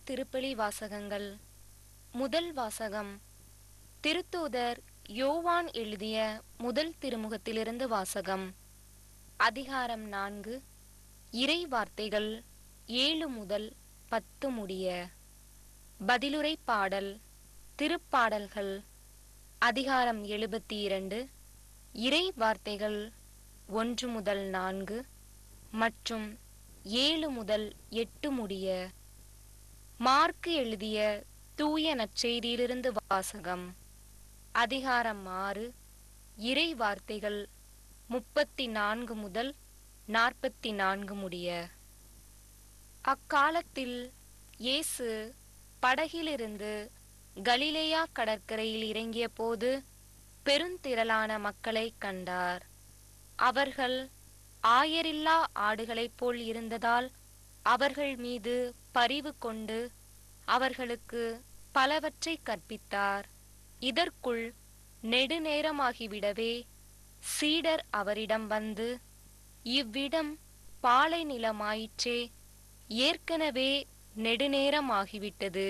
திருப்பலி வாசகங்கள். முதல் வாசகம் திருத்தூதர் யோவான் எழுதிய முதல் திருமுகத்திலிருந்து வாசகம். அதிகாரம் 4. இறை வார்த்தைகள் 7 முதல் 10 முடிய. பதிலுரை பாடல். திருப்பாடல்கள். அதிகாரம் 72. இறை வார்த்தைகள் 1 முதல் 4 மற்றும் 7 முதல் 8 முடிய. மார்க்கு எழுதிய தூய நற்செய்தியிலிருந்து வாசகம். அதிகாரம் 6. இறை வார்த்தைகள் 34 முதல் 44 முடிய. அக்காலத்தில் இயேசு படகிலிருந்து கலிலேயா கடற்கரையில் இறங்கிய போது பெருந்திரளான மக்களைக் கண்டார். அவர்கள் ஆயரில்லா ஆடுகளைப் போல் இருந்ததால் அவர்கள் மீது பரிவு கொண்டு அவர்களுக்கு பலவற்றை கற்பித்தார். இதற்குள் நெடுநேரமாகிவிடவே சீடர் அவரிடம் வந்து, இவ்விடம் பாலை நிலமாயிற்றே, ஏற்கனவே நெடுநேரமாகிவிட்டது.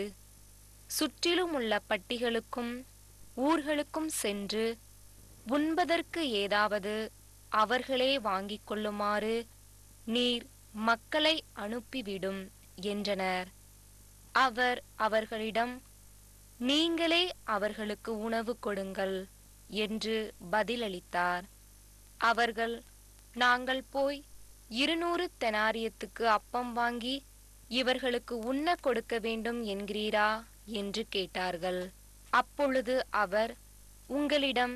சுற்றிலுமுள்ள பட்டிகளுக்கும் ஊர்களுக்கும் சென்று உண்பதற்கு ஏதாவது அவர்களே வாங்கிக் கொள்ளுமாறு நீர் மக்களை அனுப்பிவிடும் என்றனர். அவர் அவர்களிடம், நீங்களே அவர்களுக்கு உணவு கொடுங்கள் என்று பதிலளித்தார். அவர்கள், நாங்கள் போய் 200 தெனாரியத்துக்கு அப்பம் வாங்கி இவர்களுக்கு உண்ண கொடுக்க வேண்டும் என்கிறீரா என்று கேட்டார்கள். அப்பொழுது அவர், உங்களிடம்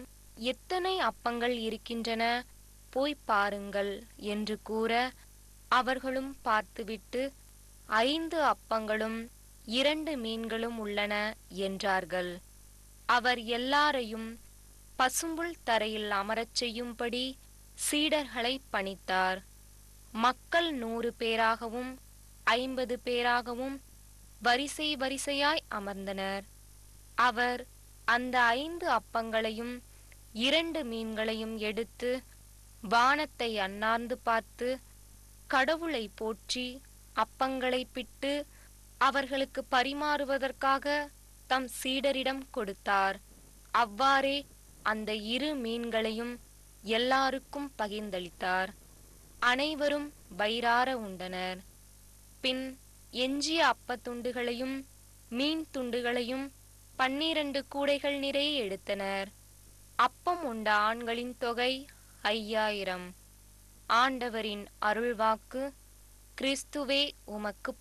எத்தனை அப்பங்கள் இருக்கின்றன, போய் பாருங்கள் என்று கூற, அவர்களும் பார்த்துவிட்டு, 5 அப்பங்களும் 2 மீன்களும் உள்ளன என்றார்கள். அவர் எல்லாரையும் பசும்புல் தரையில் அமரச் செய்யும்படி சீடர்களை பணித்தார். மக்கள் 100 பேராகவும் 50 பேராகவும் வரிசை வரிசையாய் அமர்ந்தனர். அவர் அந்த 5 அப்பங்களையும் 2 மீன்களையும் எடுத்து வானத்தை அண்ணாந்து பார்த்து கடவுளை போற்றி அப்பங்களை பிட்டு அவர்களுக்கு பரிமாறுவதற்காக தம் சீடரிடம் கொடுத்தார். அவ்வாறே அந்த 2 மீன்களையும் எல்லாருக்கும் பகிர்ந்தளித்தார். அனைவரும் வயிறார உண்டனர். பின் எஞ்சிய அப்பத்துண்டுகளையும் மீன் துண்டுகளையும் 12 கூடைகள் நிறைய எடுத்தனர். அப்பம் உண்ட ஆண்களின் தொகை 5000. ஆண்டவரின் அருள்வாக்கு. கிறிஸ்துவே உமக்கு